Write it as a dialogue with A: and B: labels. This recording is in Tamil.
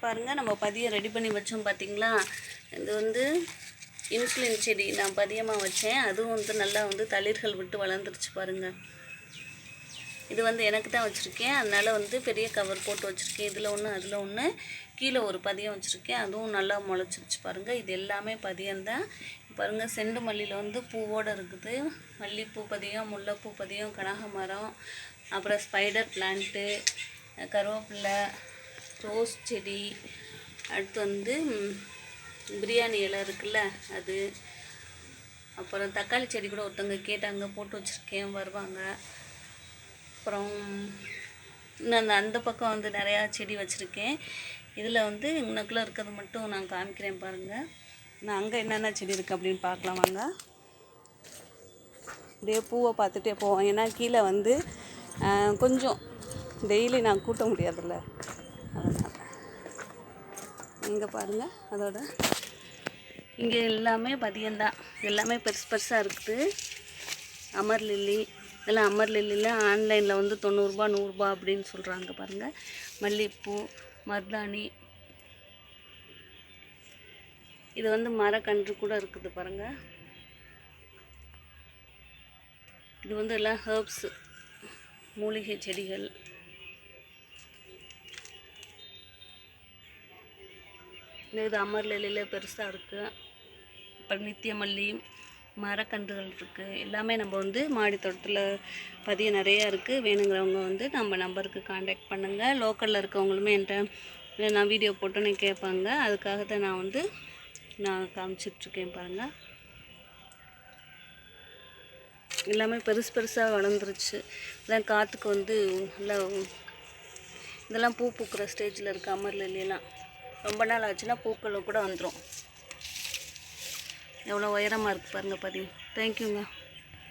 A: பாருங்கள், நம்ம பதியம் ரெடி பண்ணி வச்சோம் பார்த்தீங்களா. இது வந்து இன்சுலின் செடி நான் பதியமாக வச்சேன். அதுவும் வந்து நல்லா வந்து தளிர்கள் விட்டு வளர்ந்துருச்சு பாருங்கள். இது வந்து எனக்கு தான் வச்சுருக்கேன், அதனால் வந்து பெரிய கவர் போட்டு வச்சுருக்கேன். இதில் ஒன்று அதில் ஒன்று, கீழே ஒரு பதியம் வச்சுருக்கேன். அதுவும் நல்லா முளைச்சிருச்சு பாருங்கள். இது எல்லாமே பதியம்தான். பாருங்கள், செண்டு மல்லியில் வந்து பூவோடு இருக்குது. மல்லிகைப்பூ பதியம், முல்லைப்பூ பதியம், கனகாமரம், அப்புறம் ஸ்பைடர் பிளான்ட்டு, கருவேப்பிலை, ரோஸ் செடி, அடுத்து வந்து பிரியாணி இலை இருக்குல்ல அது, அப்புறம் தக்காளி செடி கூட ஒருத்தவங்க கேட்டாங்க, போட்டு வச்சுருக்கேன், வருவாங்க. அப்புறம் இன்னும் அந்த பக்கம் வந்து நிறையா செடி வச்சுருக்கேன். இதில் வந்து இன்னக்குள்ளே இருக்கிறது மட்டும் நான் காமிக்கிறேன் பாருங்கள். நான் அங்கே என்னென்ன செடி இருக்குது அப்படின்னு பார்க்கலாம் வாங்க. அப்படியே பூவை பார்த்துட்டே போவோம். ஏன்னா கீழே வந்து கொஞ்சம் டெய்லி நான் கூட்ட முடியாதுல்ல, அதனால். இங்கே பாருங்கள், அதோட இங்கே எல்லாமே பதியம்தான். எல்லாமே பெருசு பெருசாக இருக்குது. அமர் லில்லி, இதெல்லாம் அமர் லில்லியில் ஆன்லைனில் வந்து 90 ரூபா 100 ரூபா அப்படின்னு சொல்கிறாங்க பாருங்கள். மல்லிகைப்பூ, மருதாணி, இது வந்து மரக்கன்று கூட இருக்குது பாருங்கள். இது வந்து எல்லாம் ஹெர்ப்ஸு, மூலிகை செடிகள். இது அமர் லில்லியில் பெருசாக இருக்குது. அப்புறம் நித்திய மல்லி, மரக்கன்றுகள் இருக்குது. எல்லாமே நம்ம வந்து மாடி தோட்டத்தில் பதியம் நிறையா இருக்குது. வேணுங்கிறவங்க வந்து நம்ம நம்பருக்கு காண்டாக்ட் பண்ணுங்கள். லோக்கலில் இருக்கவங்களுமே என்கிட்ட நான் வீடியோ போட்டோன்னு கேட்பாங்க. அதுக்காக தான் நான் காமிச்சிட்ருக்கேன் பாருங்கள். எல்லாமே பெருசு பெருசாக வளர்ந்துருச்சு. இதெல்லாம் காற்றுக்கு வந்து நல்லா இதெல்லாம் பூ பூக்கிற ஸ்டேஜில் இருக்குது. அமர் லில்லியெல்லாம் ரொம்ப நாள் ஆச்சுன்னா பூக்களை கூட வந்துடும். எவ்வளோ உயரமாக இருக்குது பாருங்கள் பதியம். தேங்க்யூங்க.